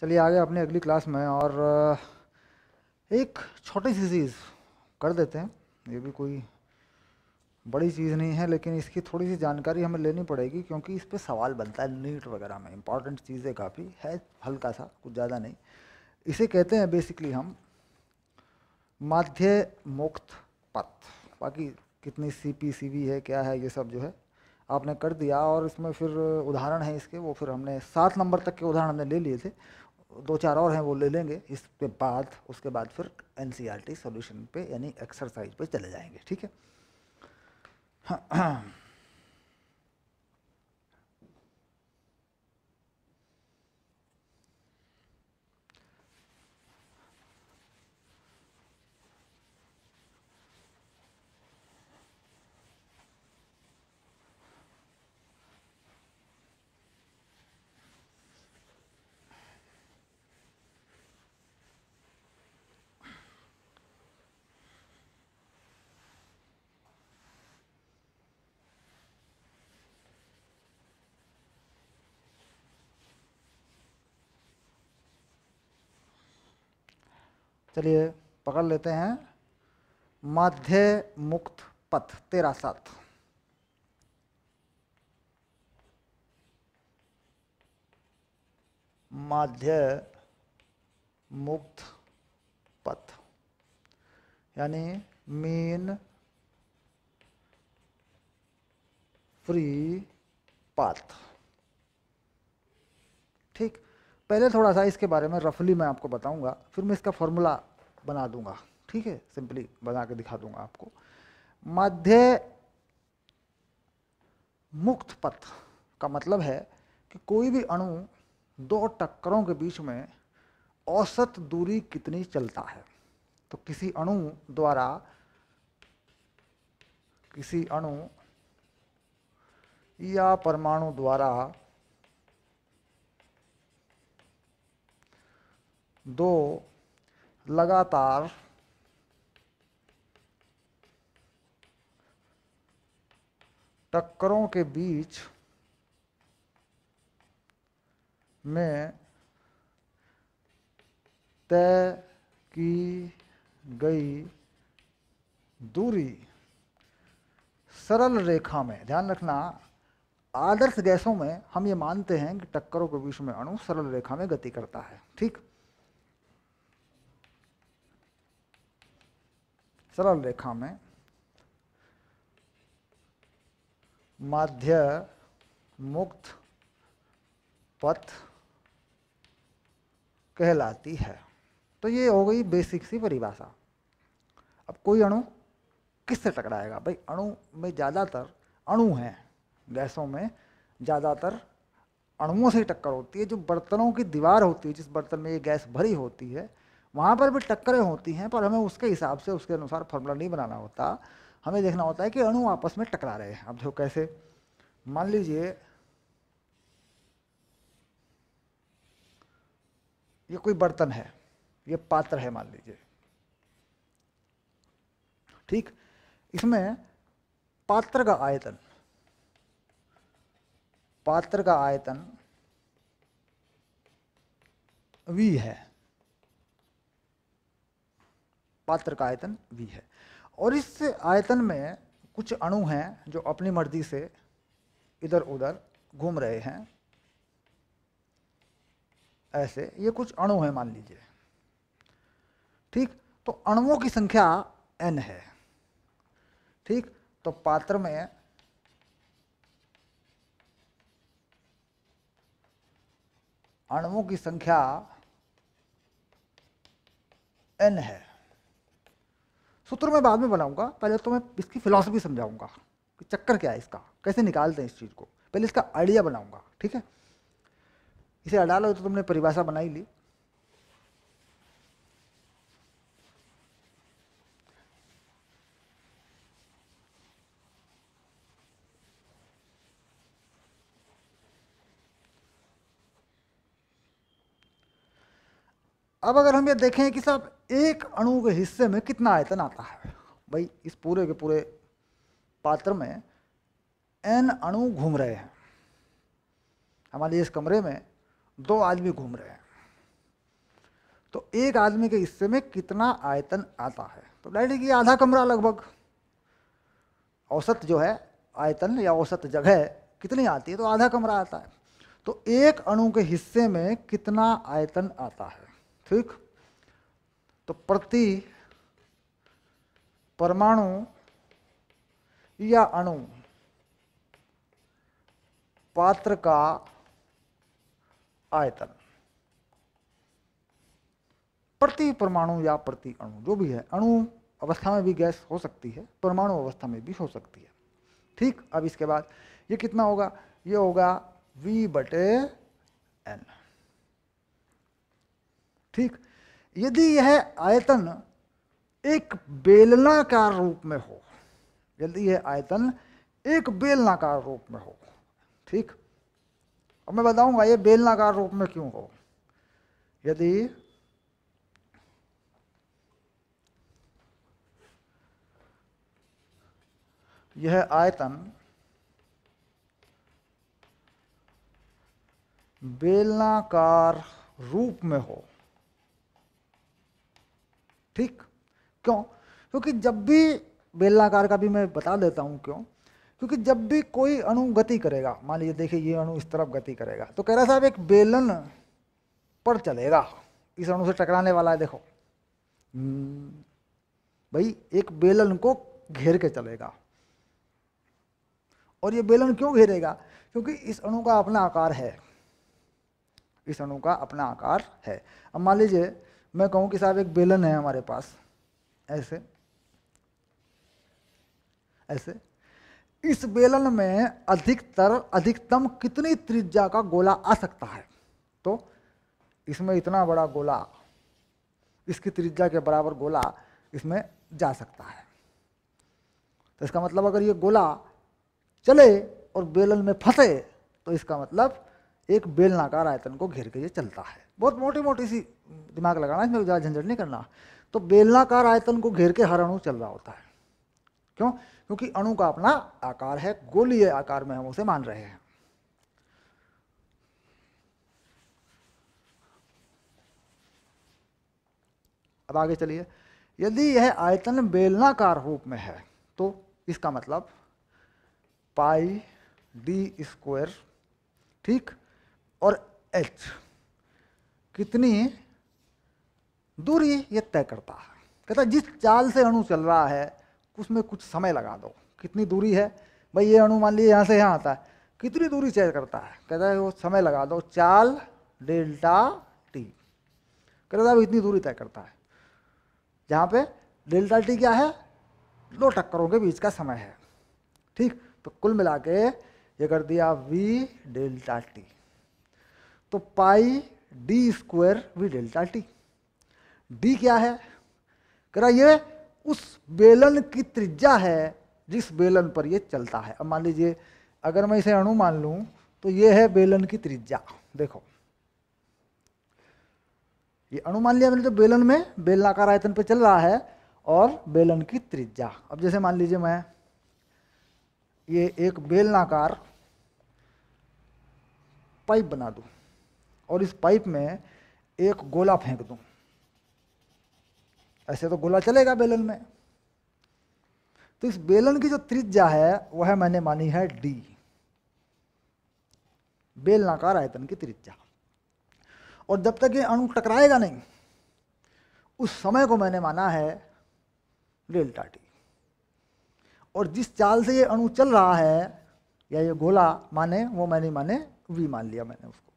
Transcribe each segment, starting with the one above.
चलिए आगे अपनी अगली क्लास में। और एक छोटी सी चीज़ कर देते हैं। ये भी कोई बड़ी चीज़ नहीं है, लेकिन इसकी थोड़ी सी जानकारी हमें लेनी पड़ेगी क्योंकि इस पे सवाल बनता है नीट वगैरह में। इंपॉर्टेंट चीज़ें काफ़ी है, हल्का सा, कुछ ज़्यादा नहीं। इसे कहते हैं बेसिकली हम माध्य मुक्त पथ। बाकी कितनी सीपी सीवी है, क्या है, ये सब जो है आपने कर दिया। और इसमें फिर उदाहरण है इसके, वो फिर हमने 7 नंबर तक के उदाहरण हमने ले लिए थे। दो चार और हैं, वो ले लेंगे इसके बाद। उसके बाद फिर एनसीईआरटी सॉल्यूशन पे यानी एक्सरसाइज पे चले जाएंगे। ठीक है। चलिए पकड़ लेते हैं माध्य मुक्त पथ 13/7। माध्य मुक्त पथ यानी मीन फ्री पाथ। ठीक। पहले थोड़ा सा इसके बारे में रफली मैं आपको बताऊंगा, फिर मैं इसका फॉर्मूला बना दूंगा। ठीक है, सिंपली बना के दिखा दूंगा आपको। माध्य मुक्त पथ का मतलब है कि कोई भी अणु दो टक्करों के बीच में औसत दूरी कितनी चलता है। तो किसी अणु या परमाणु द्वारा दो लगातार टक्करों के बीच में तय की गई दूरी सरल रेखा में, ध्यान रखना, आदर्श गैसों में हम ये मानते हैं कि टक्करों के बीच में अणु सरल रेखा में गति करता है। ठीक। सरल रेखा में माध्य मुक्त पथ कहलाती है। तो ये हो गई बेसिक सी परिभाषा। अब कोई अणु किससे टकराएगा? भाई अणु में ज़्यादातर अणु हैं, गैसों में ज़्यादातर अणुओं से ही टक्कर होती है। जो बर्तनों की दीवार होती है, जिस बर्तन में ये गैस भरी होती है, वहाँ पर भी टक्करें होती हैं, पर हमें उसके हिसाब से, उसके अनुसार फॉर्मूला नहीं बनाना होता। हमें देखना होता है कि अणु आपस में टकरा रहे हैं। अब देखो कैसे, मान लीजिए ये कोई बर्तन है, ये पात्र है मान लीजिए। ठीक। इसमें पात्र का आयतन V है। पात्र का आयतन V है, और इस आयतन में कुछ अणु हैं जो अपनी मर्जी से इधर उधर घूम रहे हैं। ऐसे ये कुछ अणु हैं मान लीजिए। ठीक। तो अणुओं की संख्या n है। ठीक। तो पात्र में अणुओं की संख्या n है। सूत्र मैं बाद में बनाऊंगा, पहले तो मैं इसकी फिलॉसफी समझाऊंगा कि चक्कर क्या है इसका, कैसे निकालते हैं इस चीज को। पहले इसका आइडिया बनाऊंगा। ठीक है। इसे हटा लो तो तुमने परिभाषा बनाई ली। अब अगर हम ये देखें कि साहब एक अणु के हिस्से में कितना आयतन आता है, भाई इस पूरे के पूरे पात्र में n अणु घूम रहे हैं। हमारे इस कमरे में 2 आदमी घूम रहे हैं। तो एक आदमी के हिस्से में कितना आयतन आता है, तो डायरेक्ट ये आधा कमरा लगभग। औसत जो है आयतन या औसत जगह कितनी आती है, तो आधा कमरा आता है। तो एक अणु के हिस्से में कितना आयतन आता है, ठीक। तो प्रति परमाणु या अणु पात्र का आयतन, प्रति परमाणु या प्रति अणु जो भी है, अणु अवस्था में भी गैस हो सकती है, परमाणु अवस्था में भी हो सकती है, ठीक। अब इसके बाद ये कितना होगा, ये होगा V/N, ठीक। यदि यह आयतन एक बेलनाकार रूप में हो, यदि यह आयतन एक बेलनाकार रूप में हो, ठीक। अब मैं बताऊंगा ये बेलनाकार रूप में क्यों हो। यदि यह आयतन बेलनाकार रूप में हो, ठीक। क्यों? क्योंकि जब भी बेलनाकार का भी मैं बता देता हूं क्यों, क्योंकि जब भी कोई अणु गति करेगा, मान लीजिए देखिए ये अणु इस तरफ गति करेगा, तो कह रहा साहब एक बेलन पर चलेगा, इस अणु से टकराने वाला है, देखो भाई एक बेलन को घेर के चलेगा। और ये बेलन क्यों घेरेगा, क्योंकि इस अणु का अपना आकार है, इस अणु का अपना आकार है। अब मान लीजिए मैं कहूं कि साहब एक बेलन है हमारे पास, ऐसे ऐसे, इस बेलन में अधिकतम कितनी त्रिज्या का गोला आ सकता है, तो इसमें इतना बड़ा गोला, इसकी त्रिज्या के बराबर गोला इसमें जा सकता है। तो इसका मतलब अगर ये गोला चले और बेलन में फंसे, तो इसका मतलब एक बेलनाकार आयतन को घेर के ये चलता है। बहुत मोटी मोटी सी दिमाग लगाना, इसमें ज़्यादा झंझट नहीं करना। तो बेलनाकार आयतन को घेर के हर अणु चल रहा होता है। क्यों? क्योंकि अणु का अपना आकार है, गोलीय आकार में हम उसे मान रहे हैं। अब आगे चलिए, यदि यह आयतन बेलनाकार रूप में है तो इसका मतलब πd², ठीक, और h कितनी दूरी ये तय करता है। कहता है जिस चाल से अणु चल रहा है उसमें कुछ समय लगा दो। कितनी दूरी है भाई, ये अणु मान लीजिए यहाँ से यहाँ आता है, कितनी दूरी तय करता है, कहता है वो समय लगा दो, चाल ΔT, कहता है इतनी दूरी तय करता है, जहाँ पे ΔT क्या है, दो टक्करों के बीच का समय है, ठीक। तो कुल मिला के ये कर दिया V∆T, तो πd²V∆T। d क्या है, कह रहा ये उस बेलन की त्रिज्या है जिस बेलन पर ये चलता है। अब मान लीजिए अगर मैं इसे अणु मान लूं तो ये है बेलन की त्रिज्या, देखो ये अणु मान लिया मैंने, जो बेलन में बेलनाकार आयतन पे चल रहा है, और बेलन की त्रिज्या। अब जैसे मान लीजिए मैं ये एक बेलनाकार पाइप बना दूं और इस पाइप में एक गोला फेंक दूं, ऐसे तो गोला चलेगा बेलन में। तो इस बेलन की जो त्रिज्या है वह मैंने मानी है d, बेलनाकार आयतन की त्रिज्या। और जब तक ये अणु टकराएगा नहीं उस समय को मैंने माना है ΔT। और जिस चाल से ये अणु चल रहा है या ये गोला माने, वो मैंने माने V मान लिया मैंने उसको।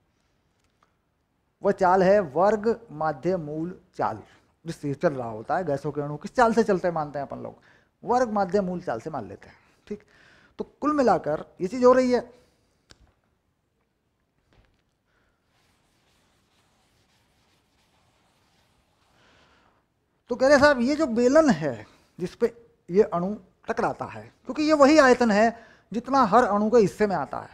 वह चाल है वर्ग माध्य मूल चाल, जिससे चल रहा होता है। गैसों के अणु किस चाल से चलते मानते हैं अपन लोग, वर्ग माध्य मूल चाल से मान लेते हैं, ठीक। तो कुल मिलाकर ये चीज हो रही है। तो कह रहे साहब ये जो बेलन है जिसपे ये अणु टकराता है, क्योंकि ये वही आयतन है जितना हर अणु के हिस्से में आता है।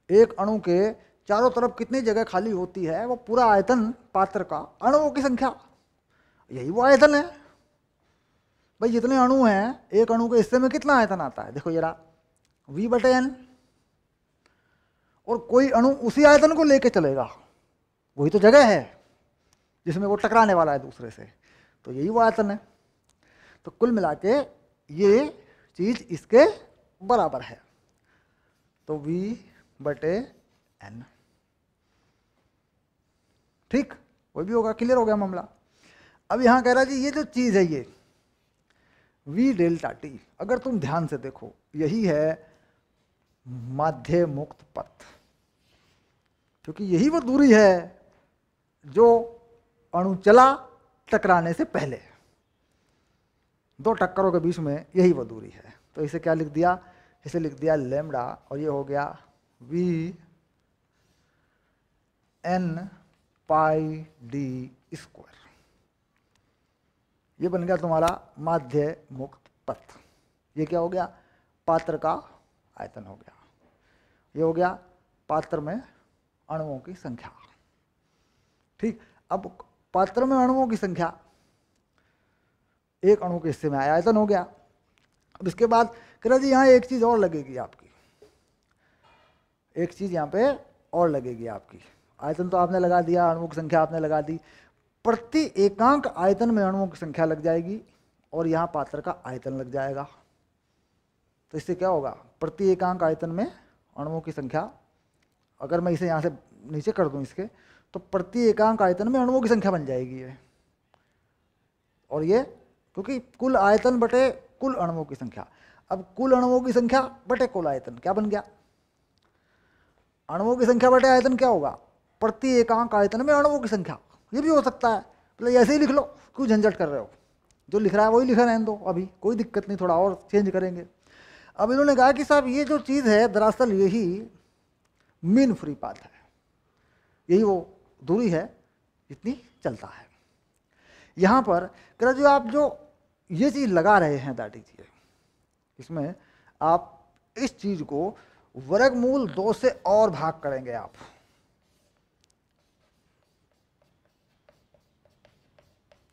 एक अणु के चारों तरफ कितनी जगह खाली होती है, वो पूरा आयतन पात्र का, अणुओं की संख्या, यही वो आयतन है भाई। जितने अणु हैं एक अणु के हिस्से में कितना आयतन आता है, देखो ये रहा V/N। और कोई अणु उसी आयतन को लेके चलेगा, वही तो जगह है। जिसमें वो टकराने वाला है दूसरे से, तो यही वो आयतन है। तो कुल मिला के ये चीज इसके बराबर है, तो V/N। ठीक, वो भी होगा, क्लियर हो गया मामला। अब यहां कह रहा है जी ये जो चीज है ये V∆T, अगर तुम ध्यान से देखो यही है माध्य मुक्त पथ, क्योंकि यही वो दूरी है जो अणु चला टकराने से पहले, दो टक्करों के बीच में यही वो दूरी है। तो इसे क्या लिख दिया, इसे लिख दिया लैम्डा, और ये हो गया V/N⁴ ये बन गया तुम्हारा माध्य मुक्त पथ। ये क्या हो गया, पात्र का आयतन हो गया। ये हो गया पात्र में अणुओं की संख्या। ठीक, अब पात्र में अणुओं की संख्या, एक अणु के हिस्से में आयतन हो गया। अब इसके बाद कह रहा जी यहाँ एक चीज और लगेगी आपकी, एक चीज यहाँ पे और लगेगी आपकी। आयतन तो आपने लगा दिया, अणुओं की संख्या आपने लगा दी, प्रति एकांक आयतन में अणुओं की संख्या लग जाएगी, और यहाँ पात्र का आयतन लग जाएगा। तो इससे क्या होगा, प्रति एकांक आयतन में अणुओं की संख्या, अगर मैं इसे यहाँ से नीचे कर दूं इसके, तो प्रति एकांक आयतन में अणुओं की संख्या बन जाएगी ये। और ये क्योंकि कुल आयतन बटे कुल अणुओं की संख्या, अब कुल अणुओं की संख्या बटे कुल आयतन क्या बन गया, अणुओं की संख्या बटे आयतन क्या होगा, प्रति एकांक आयतन में अणुओं की संख्या। ये भी हो सकता है, मतलब ऐसे ही लिख लो, क्यों झंझट कर रहे हो, जो लिख रहा है वही लिखा रहने दो, अभी कोई दिक्कत नहीं, थोड़ा और चेंज करेंगे। अब इन्होंने कहा कि साहब ये जो चीज़ है दरअसल यही मीन फ्री पाथ है, यही वो दूरी है जितनी चलता है। यहाँ पर कह जो आप जो ये चीज़ लगा रहे हैं दैट इज, इसमें आप इस चीज़ को वर्गमूल 2 से और भाग करेंगे आप।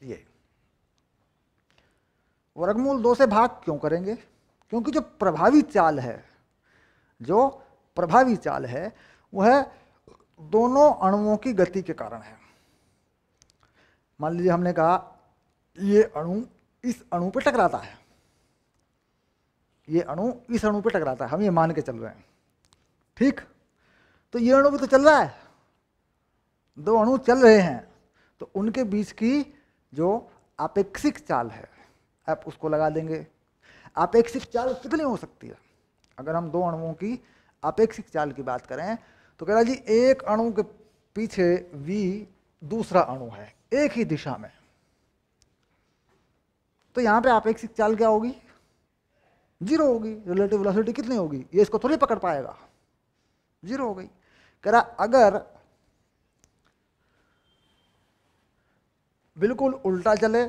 ये वर्गमूल 2 से भाग क्यों करेंगे, क्योंकि जो प्रभावी चाल है, जो प्रभावी चाल है वह दोनों अणुओं की गति के कारण है। मान लीजिए हमने कहा ये अणु इस अणु पे टकराता है, ये अणु इस अणु पे टकराता है, हम ये मान के चल रहे हैं, ठीक। तो ये अणु भी तो चल रहा है, दो अणु चल रहे हैं, तो उनके बीच की जो आपेक्षिक चाल है आप उसको लगा देंगे। आपेक्षिक चाल कितनी हो सकती है, अगर हम दो अणुओं की आपेक्षिक चाल की बात करें तो कह रहा जी एक अणु के पीछे v दूसरा अणु है एक ही दिशा में, तो यहां पे आपेक्षिक चाल क्या होगी, 0 होगी। रिलेटिव वेलोसिटी कितनी होगी, ये इसको थोड़ी पकड़ पाएगा, 0 हो गई। कह रहा अगर बिल्कुल उल्टा चले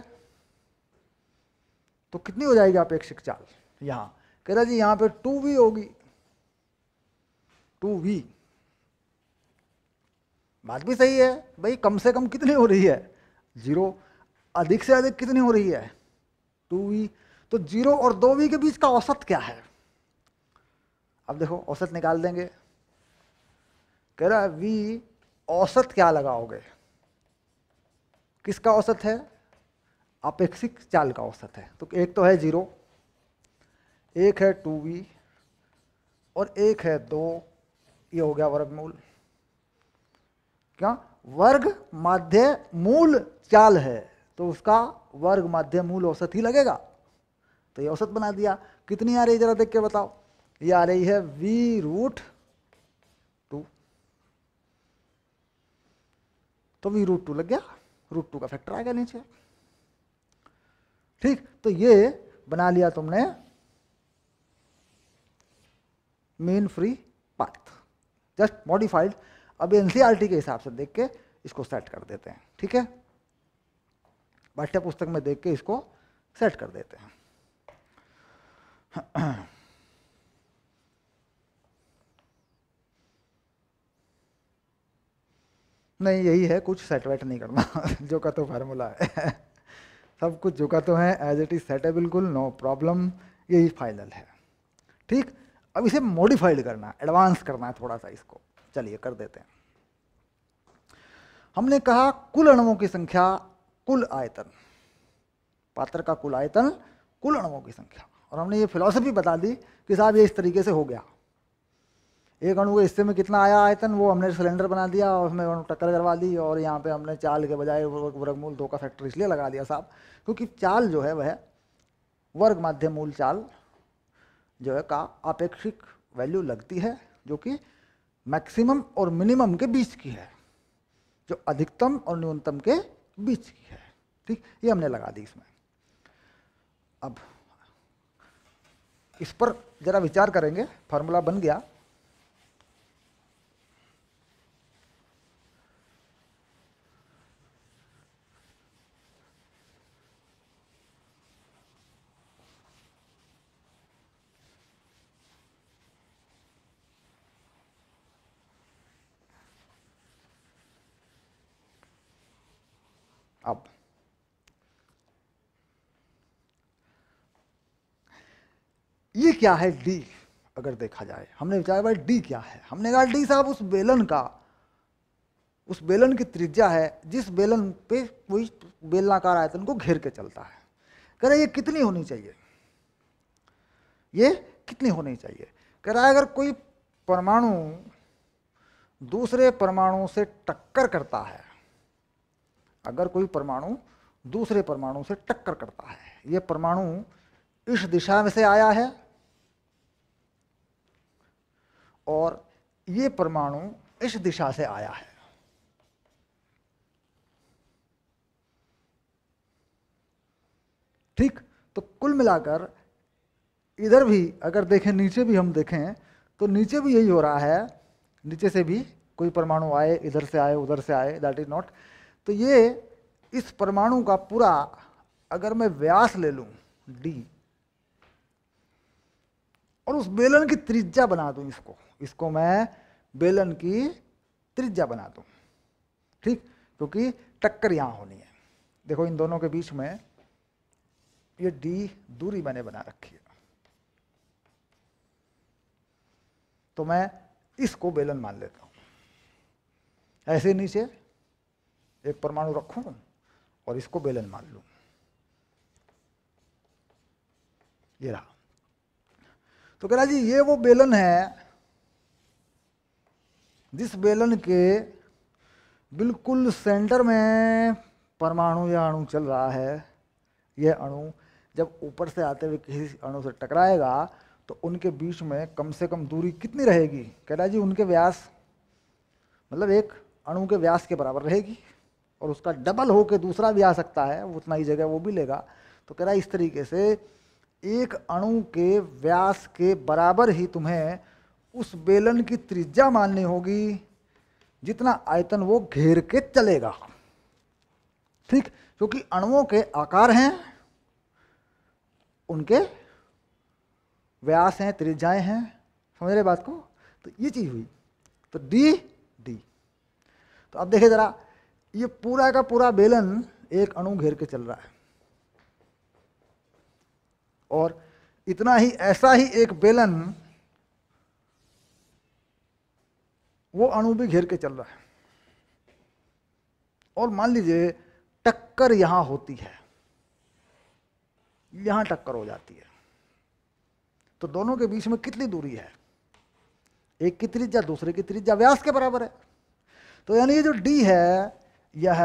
तो कितनी हो जाएगी अपेक्षिक चाल, यहां कह रहा जी यहां पे 2v होगी, 2v। बात भी सही है भाई, कम से कम कितनी हो रही है, 0, अधिक से अधिक कितनी हो रही है, 2v। तो 0 और 2v के बीच का औसत क्या है, अब देखो औसत निकाल देंगे। कह रहा है v औसत क्या लगाओगे, किसका औसत है, अपेक्षिक चाल का औसत है। तो एक तो है 0, एक है 2v और एक है 2, ये हो गया वर्गमूल। क्या वर्ग माध्य मूल चाल है तो उसका वर्ग माध्य मूल औसत ही लगेगा, तो ये औसत बना दिया। कितनी आ रही है जरा देख के बताओ, ये आ रही है v√2, तो v√2 लग गया, √2 का फैक्टर आ गया नीचे, ठीक। तो ये बना लिया तुमने mean free path, just modified. अब एनसीईआरटी के हिसाब से देख के इसको सेट कर देते हैं, ठीक है, पाठ्य पुस्तक में देख के इसको सेट कर देते हैं। नहीं यही है, कुछ सेट वेट नहीं करना जो का तो फार्मूला है सब कुछ जो का तो है एज इट इज सेट है, बिल्कुल नो प्रॉब्लम, यही फाइनल है, ठीक। अब इसे मॉडिफाइड करना है, एडवांस करना है थोड़ा सा इसको, चलिए कर देते हैं। हमने कहा कुल अणुओं की संख्या, कुल आयतन, पात्र का कुल आयतन, कुल अणुओं की संख्या। और हमने ये फिलॉसफी बता दी कि साहब ये इस तरीके से हो गया, एक अणु के हिस्से में कितना आया आयतन, वो हमने सिलेंडर बना दिया और उसमें टक्कर करवा दी, और यहाँ पे हमने चाल के बजाय वर्गमूल 2 का फैक्टर इसलिए लगा दिया साहब क्योंकि चाल जो है वह वर्ग माध्य मूल चाल जो है का आपेक्षिक वैल्यू लगती है, जो कि मैक्सिमम और मिनिमम के बीच की है, जो अधिकतम और न्यूनतम के बीच की है। ठीक, ये हमने लगा दी इसमें। अब इस पर जरा विचार करेंगे, फार्मूला बन गया। अब ये क्या है डी, अगर देखा जाए, हमने विचारा भाई डी क्या है, हमने कहा डी साहब उस बेलन का, उस बेलन की त्रिज्या है जिस बेलन पे वही बेलनाकार आयतन को घेर के चलता है। कह रहा है ये कितनी होनी चाहिए, ये कितनी होनी चाहिए। कह रहा है अगर कोई परमाणु दूसरे परमाणु से टक्कर करता है, अगर कोई परमाणु दूसरे परमाणु से टक्कर करता है, ये परमाणु इस दिशा में से आया है और ये परमाणु इस दिशा से आया है, ठीक। तो कुल मिलाकर इधर भी अगर देखें, नीचे भी हम देखें तो नीचे भी यही हो रहा है, नीचे से भी कोई परमाणु आए, इधर से आए, उधर से आए, दैट इज नॉट। तो ये इस परमाणु का पूरा अगर मैं व्यास ले लूं d और उस बेलन की त्रिज्या बना दूं, इसको मैं बेलन की त्रिज्या बना दूं, ठीक, क्योंकि टक्कर यहां होनी है। देखो इन दोनों के बीच में ये d दूरी मैंने बना रखी है, तो मैं इसको बेलन मान लेता हूं। ऐसे नीचे एक परमाणु रखूं और इसको बेलन मान लूं, ये रहा। तो कह रहा जी ये वो बेलन है जिस बेलन के बिल्कुल सेंटर में परमाणु या अणु चल रहा है। यह अणु जब ऊपर से आते हुए किसी अणु से टकराएगा तो उनके बीच में कम से कम दूरी कितनी रहेगी। कह रहा जी उनके व्यास, मतलब एक अणु के व्यास के बराबर रहेगी और उसका डबल होकर दूसरा भी आ सकता है, उतना ही जगह वो भी लेगा। तो कह रहा इस तरीके से एक अणु के व्यास के बराबर ही तुम्हें उस बेलन की त्रिज्या माननी होगी जितना आयतन वो घेर के चलेगा, ठीक। क्योंकि अणुओं के आकार हैं, उनके व्यास हैं, त्रिज्याएं हैं, समझ रहे बात को। तो ये चीज हुई, तो डी डी। तो अब देखिए जरा, ये पूरा का पूरा बेलन एक अणु घेर के चल रहा है और इतना ही ऐसा ही एक बेलन वो अणु भी घेर के चल रहा है। और मान लीजिए टक्कर यहां होती है, यहां टक्कर हो जाती है, तो दोनों के बीच में कितनी दूरी है, एक की त्रिज्या दूसरे की त्रिज्या व्यास के बराबर है। तो यानी ये जो डी है यह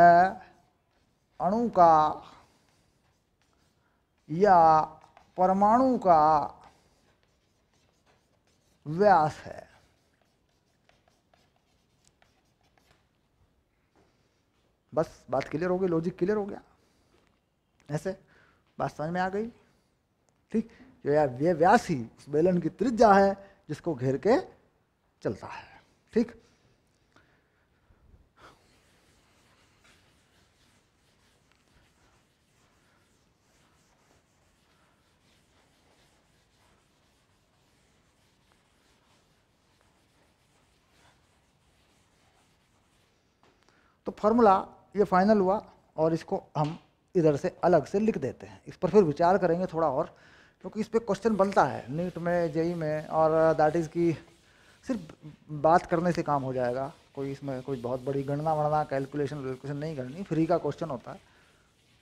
अणु का या परमाणु का व्यास है। बस बात क्लियर हो गई, लॉजिक क्लियर हो गया, ऐसे बात समझ में आ गई, ठीक। ये व्यास ही उस बेलन की त्रिज्या है जिसको घेर के चलता है, ठीक। तो फॉर्मूला ये फाइनल हुआ और इसको हम इधर से अलग से लिख देते हैं। इस पर फिर विचार करेंगे थोड़ा और, क्योंकि इस पर क्वेश्चन बनता है नीट में, जेई में, और दैट इज़ की सिर्फ बात करने से काम हो जाएगा, कोई इसमें कोई बहुत बड़ी गणना वणना कैलकुलेशन नहीं करनी, फ्री का क्वेश्चन होता है।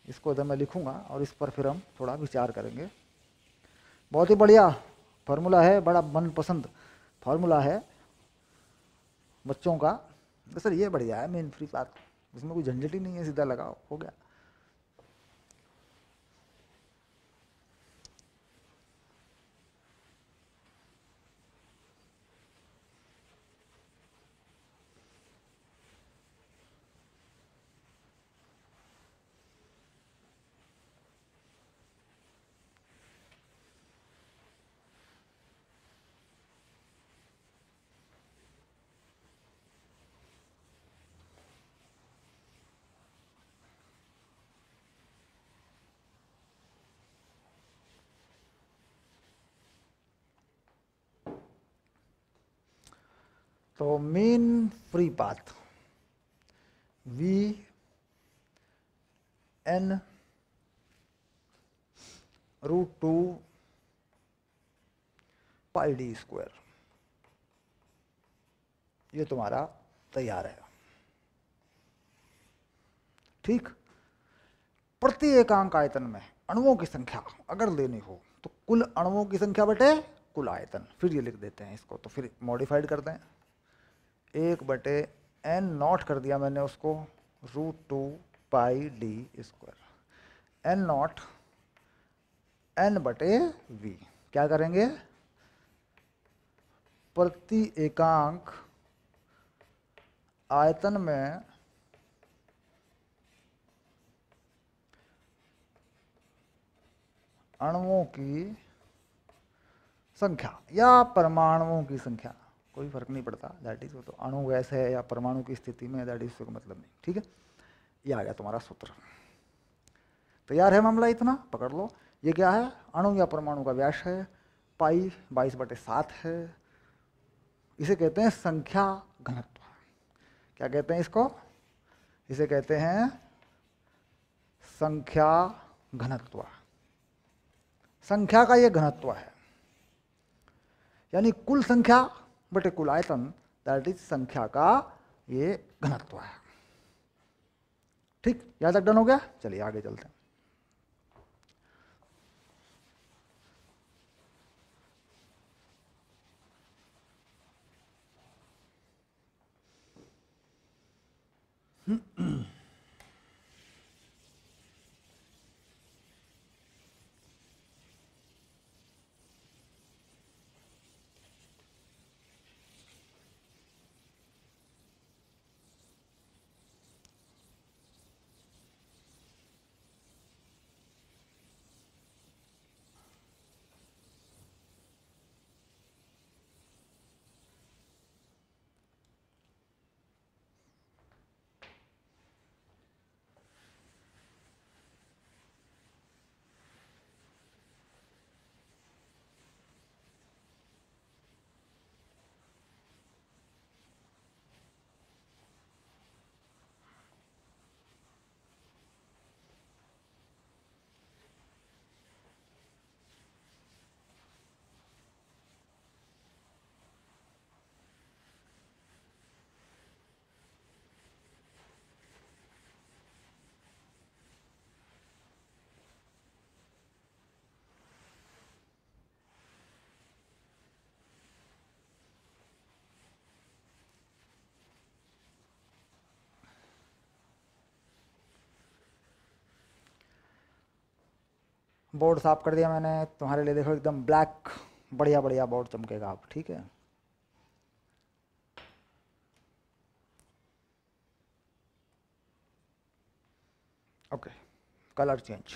इसको तो मैं लिखूंगा और इस पर फिर हम थोड़ा विचार करेंगे। बहुत ही बढ़िया फार्मूला है, बड़ा मनपसंद फार्मूला है बच्चों का। तो सर ये बढ़िया है मेन फ्री पाथ, इसमें कोई झंझट ही नहीं है, सीधा लगाओ हो गया। तो mean free path V N √2 pi D square, ये तुम्हारा तैयार है। ठीक, प्रति एकांक आयतन में अणुओं की संख्या अगर लेनी हो तो कुल अणुओं की संख्या बटे कुल आयतन, फिर ये लिख देते हैं इसको, तो फिर मॉडिफाइड कर दें, 1/n0 कर दिया मैंने उसको, √2 pi D square, n0 n/v। क्या करेंगे, प्रति एकांक आयतन में अणुओं की संख्या या परमाणुओं की संख्या, कोई फर्क नहीं पड़ता, दैट इज, तो अणु गैस है या परमाणु की स्थिति में, दैट इज का मतलब नहीं। ठीक है, ये आ गया तुम्हारा सूत्र। तैयार है मामला, इतना पकड़ लो। ये क्या है, अणु या परमाणु का व्यास है, पाई 22/7 है। इसे कहते हैं संख्या घनत्व। क्या कहते हैं इसको, इसे कहते हैं संख्या घनत्व। संख्या का ये घनत्व है, यानी कुल संख्या बटे कुल आयतन, दैट इज संख्या का ये घनत्व है। ठीक, यहां तक डन हो गया, चलिए आगे चलते हैं। बोर्ड साफ कर दिया मैंने तुम्हारे लिए, देखो एकदम ब्लैक, बढ़िया बढ़िया बोर्ड चमकेगा आप। ठीक है, ओके, कलर चेंज।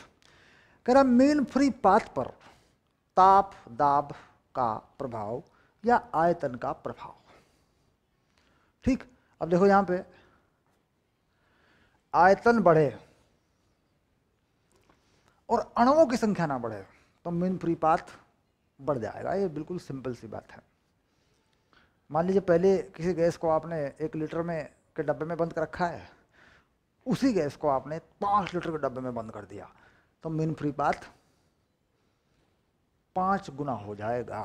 कह रहा मेन फ्री पाथ पर ताप दाब का प्रभाव या आयतन का प्रभाव। ठीक, अब देखो यहां पे आयतन बढ़े और अणुओं की संख्या ना बढ़े तो मेन फ्री पाथ बढ़ जाएगा, ये बिल्कुल सिंपल सी बात है। मान लीजिए पहले किसी गैस को आपने 1 लीटर में के डब्बे में बंद कर रखा है, उसी गैस को आपने 5 लीटर के डब्बे में बंद कर दिया, तो मेन फ्री पाथ 5 गुना हो जाएगा।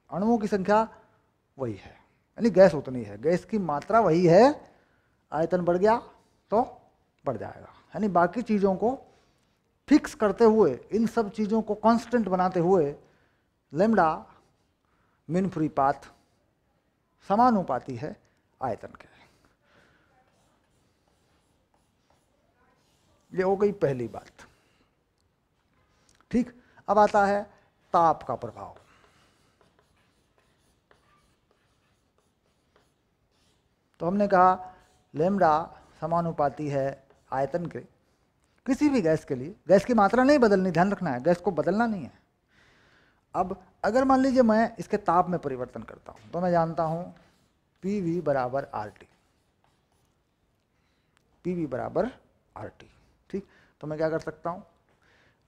अणुओं की संख्या वही है, यानी गैस उतनी है, गैस की मात्रा वही है, आयतन बढ़ गया तो बढ़ जाएगा। यानी बाकी चीज़ों को फिक्स करते हुए, इन सब चीज़ों को कांस्टेंट बनाते हुए लैम्डा मीन फ्री पाथ समानुपाती है आयतन के। ये हो गई पहली बात। ठीक, अब आता है ताप का प्रभाव। तो हमने कहा लैम्डा समानुपाती है आयतन के, किसी भी गैस के लिए। गैस की मात्रा नहीं बदलनी, ध्यान रखना है, गैस को बदलना नहीं है। अब अगर मान लीजिए मैं इसके ताप में परिवर्तन करता हूं, तो मैं जानता हूं पी वी बराबर आर टी, पी वी बराबर आर टी। ठीक, तो मैं क्या कर सकता हूं,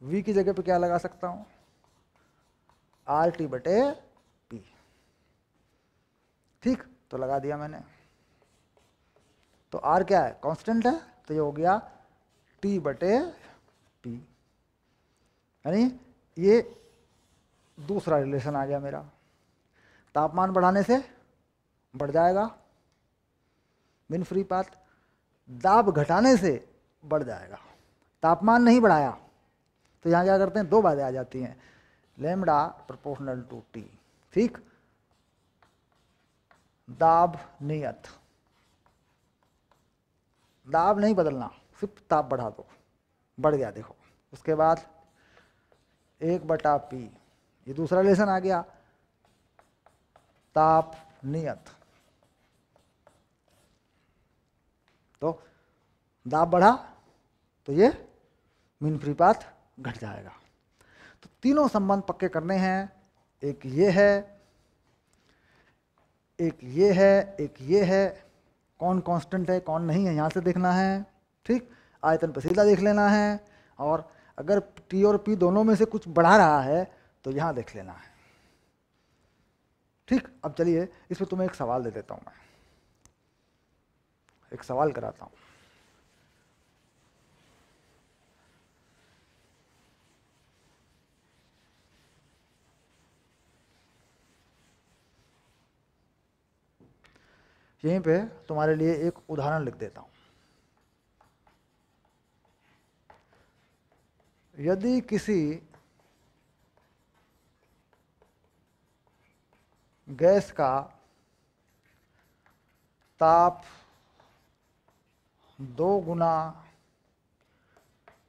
वी की जगह पे क्या लगा सकता हूं, आर टी बटे पी। ठीक, तो लगा दिया मैंने। तो आर क्या है, कांस्टेंट है, तो ये हो गया टी बटे पी। यानी ये दूसरा रिलेशन आ गया मेरा। तापमान बढ़ाने से बढ़ जाएगा मीन फ्री पाथ, दाब घटाने से बढ़ जाएगा। तापमान नहीं बढ़ाया तो यहाँ क्या करते हैं, दो बातें आ जाती हैं, लैम्डा प्रोपोर्शनल टू टी। ठीक, दाब नियत, दाब नहीं बदलना, सिर्फ ताप बढ़ा दो, बढ़ गया देखो। उसके बाद 1/P, ये दूसरा रिलेशन आ गया, ताप नियत। तो दाब बढ़ा तो ये मीन फ्री पाथ घट जाएगा। तो तीनों संबंध पक्के करने हैं, एक ये है, एक ये है, एक ये है। कौन कांस्टेंट है कौन नहीं है यहाँ से देखना है। ठीक, आयतन पर सीधा देख लेना है, और अगर टी और पी दोनों में से कुछ बढ़ा रहा है तो यहाँ देख लेना है। ठीक, अब चलिए इसमें तुम्हें एक सवाल दे देता हूँ, मैं एक सवाल कराता हूँ। यहीं पे तुम्हारे लिए एक उदाहरण लिख देता हूँ। यदि किसी गैस का ताप 2 गुना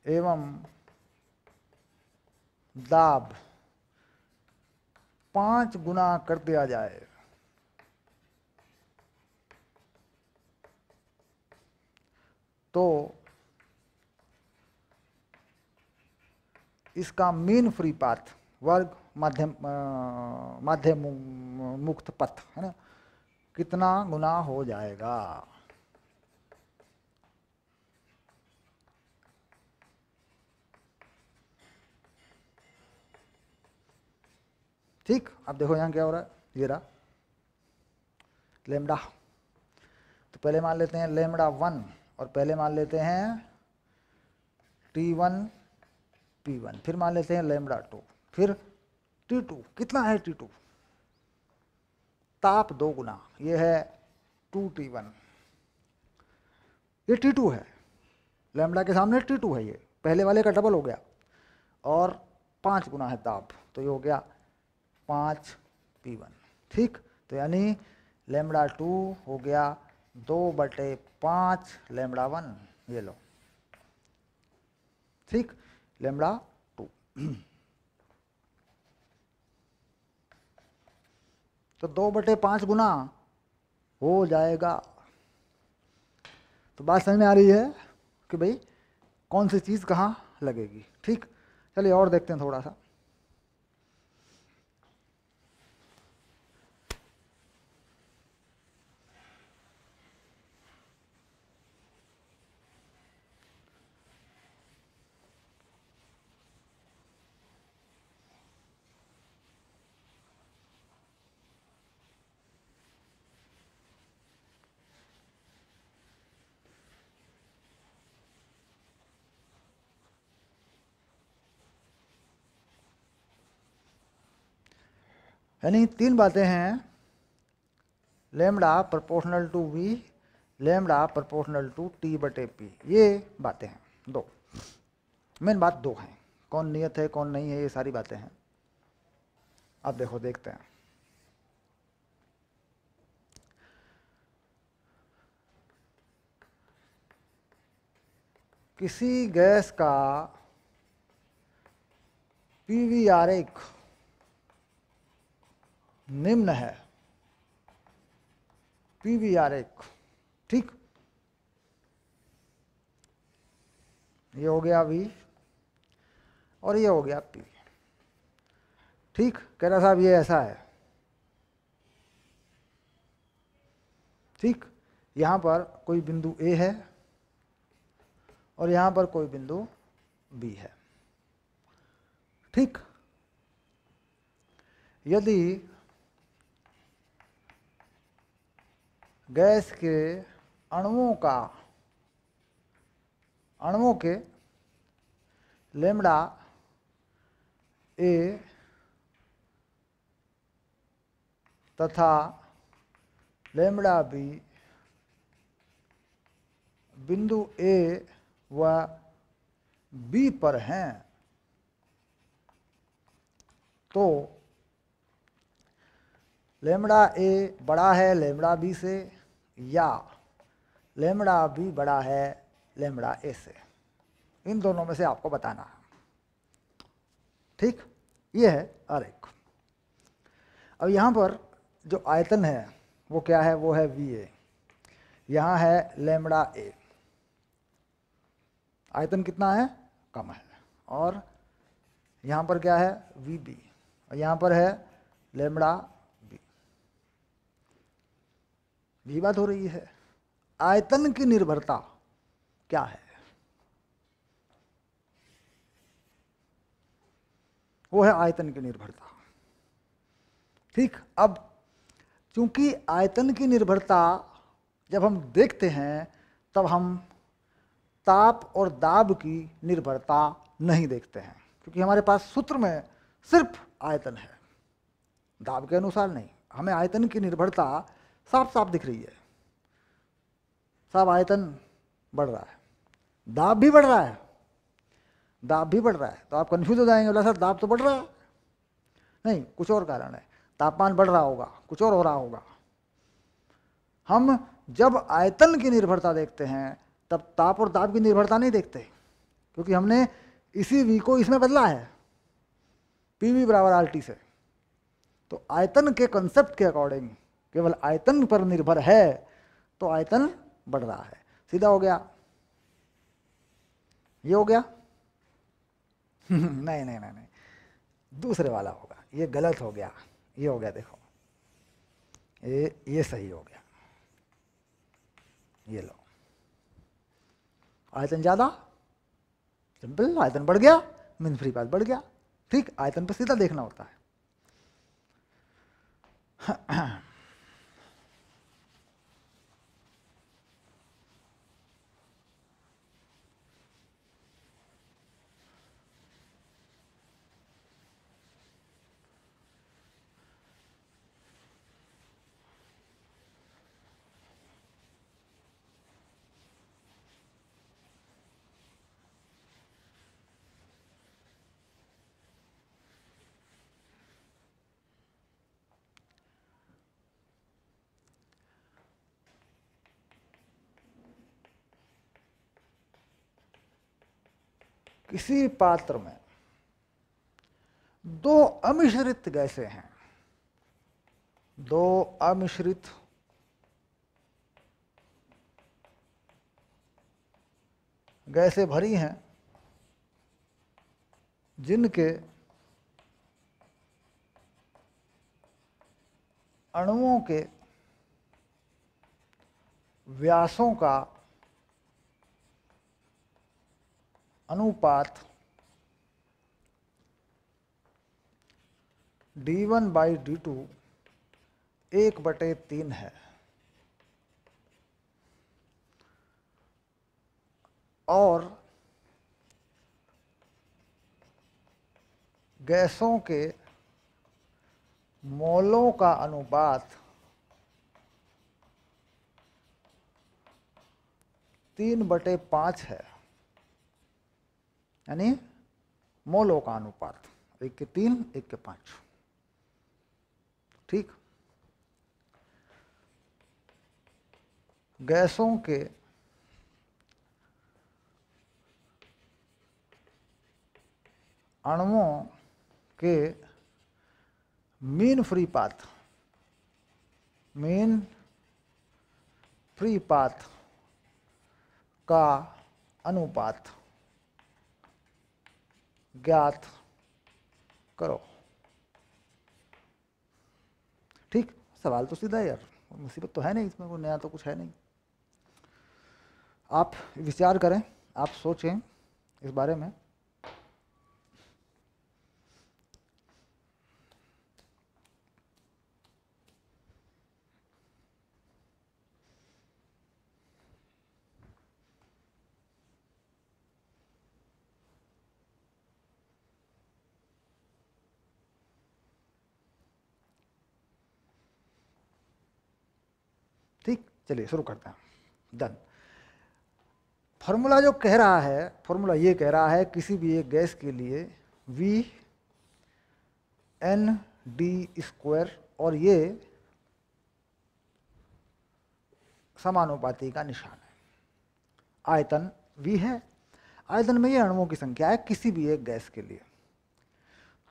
एवं दाब 5 गुना कर दिया जाए, तो इसका मीन फ्री पाथ, वर्ग माध्यम मुक्त पथ है ना, कितना गुना हो जाएगा। ठीक, अब देखो यहाँ क्या हो रहा है, ये रहा लेमडा। तो पहले मान लेते हैं लेमडा 1, और पहले मान लेते हैं T1 P1, फिर मान लेते हैं लेमडा 2, फिर T2। कितना है T2, ताप 2 गुना, ये है 2T1, ये T2 है, लेमडा के सामने T2 है, ये पहले वाले का डबल हो गया, और 5 गुना है ताप, तो ये हो गया 5P1। ठीक, तो यानी लेमडा 2 हो गया 2/5 लेमडा 1, ये लो। ठीक, लेमडा 2 तो 2/5 गुना हो जाएगा। तो बात समझ में आ रही है कि भाई कौन सी चीज़ कहाँ लगेगी। ठीक, चलिए और देखते हैं थोड़ा सा। यानी 3 बातें हैं, lambda proportional to V, lambda proportional to T बटे पी। ये बातें हैं दो, मेन बात दो हैं। कौन नियत है कौन नहीं है ये सारी बातें हैं। अब देखो देखते हैं। किसी गैस का पीवी आरेख निम्न है, पीवी आरेख, ठीक, ये हो गया वी और ये हो गया पी, ठीक। कह रहा साहब ये ऐसा है, ठीक। यहां पर कोई बिंदु ए है और यहां पर कोई बिंदु बी है, ठीक। यदि गैस के अणुओं के लेमड़ा ए तथा लेमड़ा बी बिंदु ए व बी पर हैं, तो लेमड़ा ए बड़ा है लेमड़ा बी से या लेमड़ा बी बड़ा है लेमड़ा ए से, इन दोनों में से आपको बताना है, ठीक। ये है आरेख। अब यहाँ पर जो आयतन है वो क्या है, वो है वी ए। यहाँ है लेमड़ा ए, आयतन कितना है, कम है। और यहाँ पर क्या है, वी बी, और यहाँ पर है लेमड़ा बी। यही बात हो रही है। आयतन की निर्भरता क्या है, वो है आयतन की निर्भरता, ठीक। अब चूंकि आयतन की निर्भरता जब हम देखते हैं तब हम ताप और दाब की निर्भरता नहीं देखते हैं, क्योंकि हमारे पास सूत्र में सिर्फ आयतन है, दाब के अनुसार नहीं। हमें आयतन की निर्भरता साफ साफ दिख रही है, साफ आयतन बढ़ रहा है, दाब भी बढ़ रहा है, दाब भी बढ़ रहा है। तो आप कंफ्यूज हो जाएंगे, बोला सर दाब तो बढ़ रहा है, नहीं कुछ और कारण है, तापमान बढ़ रहा होगा, कुछ और हो रहा होगा। हम जब आयतन की निर्भरता देखते हैं तब ताप और दाब की निर्भरता नहीं देखते, क्योंकि हमने इसी वी को इसमें बदला है पीवी बराबर आर टी से। तो आयतन के कंसेप्ट के अकॉर्डिंग केवल आयतन पर निर्भर है तो आयतन बढ़ रहा है, सीधा हो गया। ये हो गया नहीं नहीं नहीं नहीं, दूसरे वाला होगा, ये गलत हो गया, ये हो गया, देखो ये सही हो गया। ये लो, आयतन ज्यादा, सिंपल, आयतन बढ़ गया मीन फ्री पाथ बढ़ गया, ठीक। आयतन पर सीधा देखना होता है। किसी पात्र में दो अमिश्रित गैसें हैं, दो अमिश्रित गैसें भरी हैं जिनके अणुओं के व्यासों का अनुपात d1/d2 1/3 है, और गैसों के मोलों का अनुपात 3/5 है, यानी मोलों का अनुपात 1:3, 1:5। ठीक। गैसों के अणुओं के मीन फ्री पाथ का अनुपात ज्ञात करो। ठीक, सवाल तो सीधा है यार, मुसीबत तो है नहीं इसमें, कोई नया तो कुछ है नहीं। आप विचार करें, आप सोचें इस बारे में। ठीक, चलिए शुरू करते हैं। डन। फॉर्मूला जो कह रहा है, फॉर्मूला ये कह रहा है किसी भी एक गैस के लिए VN/d², और ये समानुपाती का निशान है। आयतन V है, आयतन में ये अणुओं की संख्या है किसी भी एक गैस के लिए।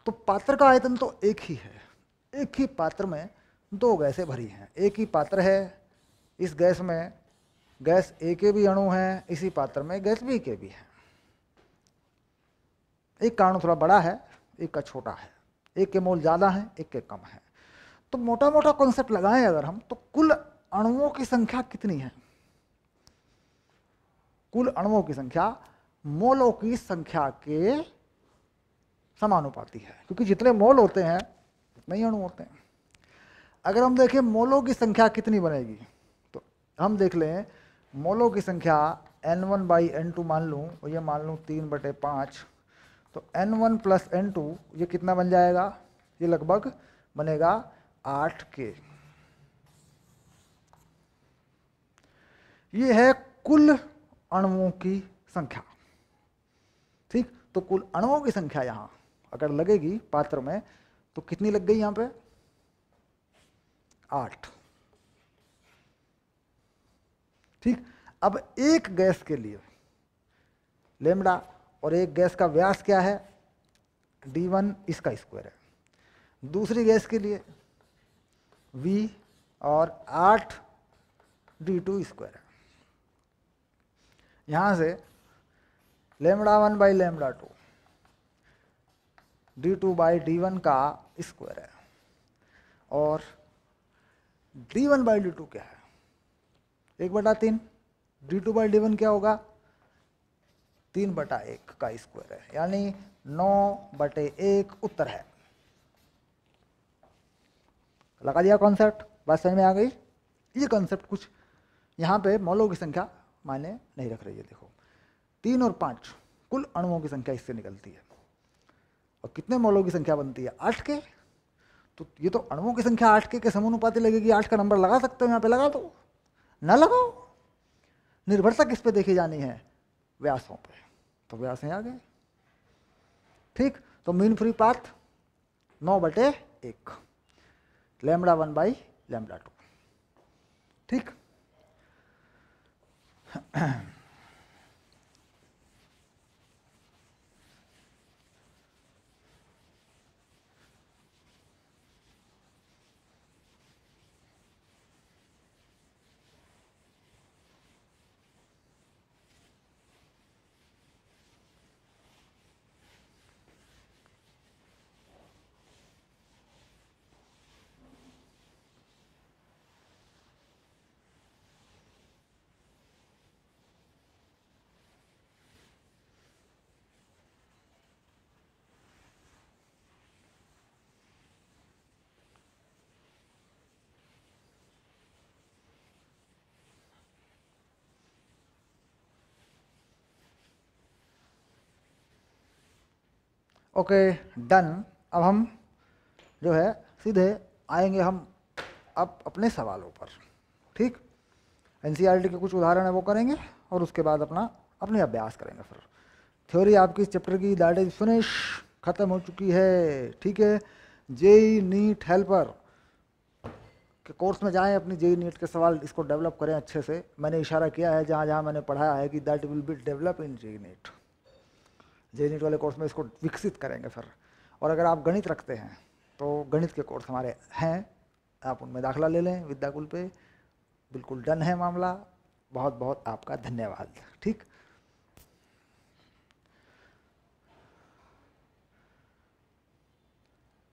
तो पात्र का आयतन तो एक ही है, एक ही पात्र में दो गैसें भरी हैं। एक ही पात्र है, इस गैस में गैस ए के भी अणु हैं, इसी पात्र में गैस बी के भी हैं। एक का अणु थोड़ा बड़ा है, एक का छोटा है, एक के मोल ज़्यादा हैं, एक के कम है। तो मोटा मोटा कॉन्सेप्ट लगाएं अगर हम, तो कुल अणुओं की संख्या कितनी है? कुल अणुओं की संख्या मोलों की संख्या के समानुपाती है, क्योंकि जितने मोल होते हैं उतने ही अणु होते हैं। अगर हम देखें मोलों की संख्या कितनी बनेगी, तो हम देख लें मोलों की संख्या N1/N2 मान लूँ, और ये मान लूँ 3/5, तो N1 + N2 ये कितना बन जाएगा? ये लगभग बनेगा 8K। ये है कुल अणुओं की संख्या। ठीक, तो कुल अणुओं की संख्या यहाँ अगर लगेगी पात्र में, तो कितनी लग गई यहाँ पे? 8। ठीक, अब एक गैस के लिए लेमड़ा, और एक गैस का व्यास क्या है? d1, इसका स्क्वायर है। दूसरी गैस के लिए V और 8d2 स्क्वायर है। यहां से λ1/λ2 d2/d1 का स्क्वायर है, और d1/d2 क्या है? 1/3। d2/d1 क्या होगा? 3/1 का स्क्वायर है, यानी 9/1 उत्तर है। लगा दिया कॉन्सेप्ट? बात समझ में आ गई? ये कॉन्सेप्ट कुछ यहाँ पे मोलों की संख्या मायने नहीं रख रही है। देखो 3 और 5 कुल अणुओं की संख्या इससे निकलती है, और कितने मोलों की संख्या बनती है? 8K। तो ये तो अणुओं की संख्या 8K के समानुपाती लगेगी। 8 का नंबर लगा सकते हो यहाँ पे, लगा दो, ना लगाओ। निर्भरता किस पे देखी जानी है? व्यासों पे। तो व्यास आ गए। ठीक, तो मीन फ्री पाथ 9/1, λ1/λ2। ठीक। Okay, done. अब हम जो है सीधे आएंगे हम अब अपने सवालों पर। ठीक, एनसीईआरटी के कुछ उदाहरण है वो करेंगे और उसके बाद अपने अभ्यास करेंगे। फिर थ्योरी आपकी इस चैप्टर की दैट इज फिनिश, खत्म हो चुकी है। ठीक है, जेई नीट हेल्पर के कोर्स में जाएं, अपनी जेई नीट के सवाल इसको डेवलप करें अच्छे से। मैंने इशारा किया है जहाँ जहाँ मैंने पढ़ाया है कि that will be develop in JEE NEET. JEE NEET वाले कोर्स में इसको विकसित करेंगे फिर। और अगर आप गणित रखते हैं तो गणित के कोर्स हमारे हैं, आप उनमें दाखिला ले लें विद्याकुल पे। बिल्कुल डन है मामला। बहुत बहुत आपका धन्यवाद। ठीक।